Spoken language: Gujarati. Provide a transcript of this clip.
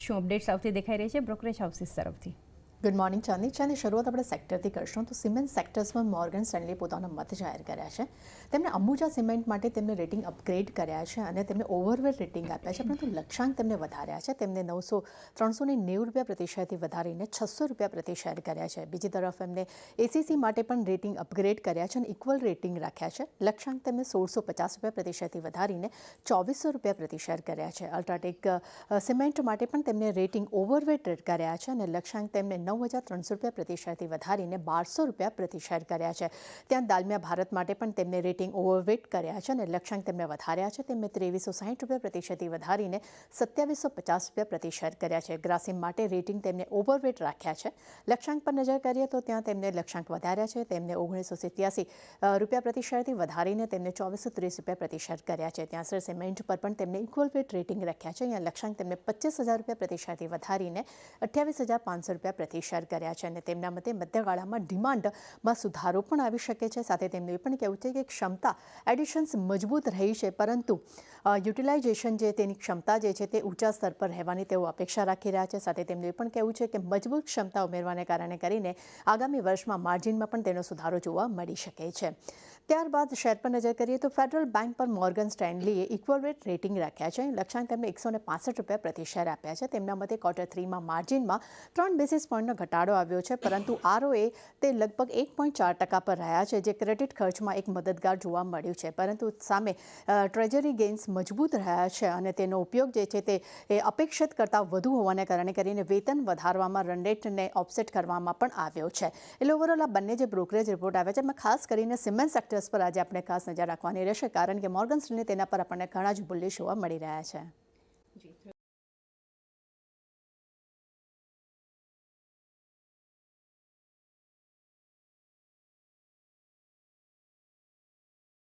શું અપડેટ સૌથી દેખાઈ રહી છે બ્રોકરેજ હાઉસીસ તરફથી? ગુડ મોર્નિંગ ચાંદની. ચાંદની શરૂઆત આપણે સેક્ટરથી કરશું તો સિમેન્ટ સેક્ટર્સમાં મોર્ગન સ્ટેનલી પોતાનો મત જાહેર કર્યા છે. તેમણે અંબુજા સિમેન્ટ માટે તેમને રેટિંગ અપગ્રેડ કર્યા છે અને તેમને ઓવરવેટ રેટિંગ આપ્યા છે, પરંતુ લક્ષ્યાંક તેમને વધાર્યા છે. તેમને 390 રૂપિયા પ્રતિ શેરથી વધારીને 600 રૂપિયા પ્રતિ શેર કર્યા છે. બીજી તરફ એમને એસીસી માટે પણ રેટિંગ અપગ્રેડ કર્યા છે અને ઇક્વલ રેટિંગ રાખ્યા છે. લક્ષ્યાંક તેમને 1650 રૂપિયા પ્રતિ શેરથી વધારીને 2400 રૂપિયા પ્રતિ શેર કર્યા છે. અલ્ટ્રાટેક સિમેન્ટ માટે પણ તેમને રેટિંગ ઓવરવેટ કર્યા છે અને લક્ષ્યાંક તેમને 9300 રૂપિયા પ્રતિ શેરથી વધારીને 1200 રૂપિયા પ્રતિ શેર કર્યા છે. ત્યાં દાલમિયા ભારત માટે પણ તેમને રેટિંગ ઓવરવેટ કર્યા છે અને લક્ષ્યાંક તેમને વધાર્યા છે. તેમને 2360 રૂપિયા પ્રતિ શેરથી વધારીને 2750 રૂપિયા પ્રતિ શેર કર્યા છે. ગ્રાસિમ માટે રેટિંગ તેમને ઓવરવેટ રાખ્યા છે. લક્ષ્યાંક પર નજર કરીએ તો ત્યાં તેમને લક્ષ્યાંક વધાર્યા છે. તેમને 1987 રૂપિયા પ્રતિ શેરથી વધારીને તેમને 2430 રૂપિયા પ્રતિ શેર કર્યા છે. ત્યાં સર સિમેન્ટ પર પણ તેમને ઇક્વલ વેટ રેટિંગ રાખ્યા છે. અહીંયા લક્ષ્યાંક તેમને 25000 રૂપિયા પ્રતિ શેરથી વધારીને 28500 રૂપિયા પ્રતિ શેર કર્યા છે અને તેમના મતે મધ્યગાળામાં ડિમાન્ડમાં સુધારો પણ આવી શકે છે. સાથે તેમનું એ પણ કહેવું છે કે ક્ષમતા એડિશન્સ મજબૂત રહી છે, પરંતુ યુટિલાઇઝેશન જે તેની ક્ષમતા જે છે તે ઊંચા સ્તર પર રહેવાની તેઓ અપેક્ષા રાખી રહ્યા છે. સાથે તેમનું એ પણ કહેવું છે કે મજબૂત ક્ષમતા ઉમેરવાને કારણે કરીને આગામી વર્ષમાં માર્જિનમાં પણ તેનો સુધારો જોવા મળી શકે છે. ત્યારબાદ શેર પર નજર કરીએ તો ફેડરલ બેંક પર મોર્ગન સ્ટેનલીએ ઇક્વલ વેટ રેટિંગ રાખ્યા છે. લક્ષ્યાંક તેમને 165 રૂપિયા પ્રતિ શેર આપ્યા છે. તેમના મતે Q3માં માર્જિનમાં 3 બેસિસ પોઈન્ટનો ઘટાડો આવ્યો છે, પરંતુ ROA તે લગભગ 1.4% પર રહ્યા છે, જે ક્રેડિટ ખર્ચમાં એક મદદગાર જોવા મળ્યું છે. પરંતુ સામે ટ્રેજરી ગેઇન્સ મજબૂત રહ્યા છે અને તેનો ઉપયોગ જે છે તે અપેક્ષિત કરતાં વધુ હોવાને કારણે કરીને વેતન વધારવામાં રન રેટને ઓફસેટ કરવામાં પણ આવ્યો છે. એટલે ઓવરઓલ આ બંને જે બ્રોકરેજ રિપોર્ટ આવ્યા છે એમાં ખાસ કરીને સિમેન્ટ સેક્ટર્સ પર આજે આપણે ખાસ નજર રાખવાની રહેશે, કારણ કે મોર્ગન સ્ટેનલી તેના પર આપણને ઘણા જ બુલિશ જોવા મળી રહ્યા છે.